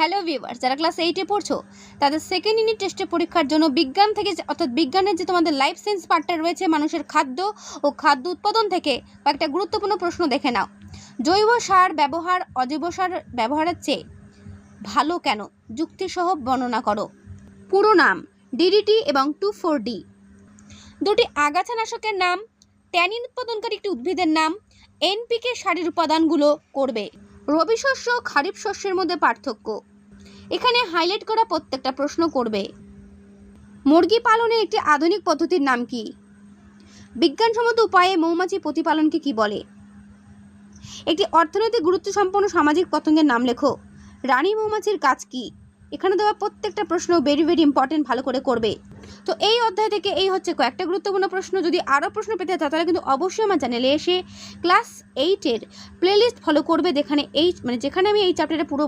Hello viewers, যারা class 8-এ পড়ছো তাদের সেকেন্ড ইউনিট টেস্টের পরীক্ষার জন্য বিজ্ঞান থেকে অর্থাৎ বিজ্ঞানের যে তোমাদের লাইফ সায়েন্স পার্টটা রয়েছে মানুষের খাদ্য ও খাদ্য উৎপাদন থেকে কয়েকটা গুরুত্বপূর্ণ প্রশ্ন দেখে নাও। জৈব সার ব্যবহার অজৈব সার ব্যবহারের চেয়ে ভালো কেন? যুক্তিসহ বর্ণনা করো। পুরো নাম ডিডিটি এবং 2,4-D। দুটি আগাছানাশকের নাম, ট্যানিন উৎপাদনকারী একটি উদ্ভিদের নাম, এনপিকে সারের উপাদানগুলো করবে। রবি শস্য ও খারিফ শস্যের মধ্যে পার্থক্য। এখানে হাইলাইট করা প্রত্যেকটা প্রশ্ন করবে। মুরগি পালনের একটি আধুনিক পদ্ধতির নাম কি? বিজ্ঞানসম্মত উপায়ে মৌমাছি প্রতিপালনকে কি বলে? একটি অর্থনৈতিক গুরুত্বসম্পন্ন সামাজিক পতঙ্গের নাম লেখো। রানী মৌমাছির কাজ কি? এখানে দেওয়া প্রত্যেকটা প্রশ্ন ভেরি ইম্পর্টেন্ট, ভালো করে করবে। তো এই অধ্যায় থেকে এই হচ্ছে কয়েকটা গুরুত্বপূর্ণ প্রশ্ন। যদি আরও প্রশ্ন পেতে চাও তাহলে কিন্তু অবশ্যই আমার চ্যানেলে এসে ক্লাস 8-এর প্লেলিস্ট ফলো করবে, যেখানে আমি এই চ্যাপ্টারে পুরো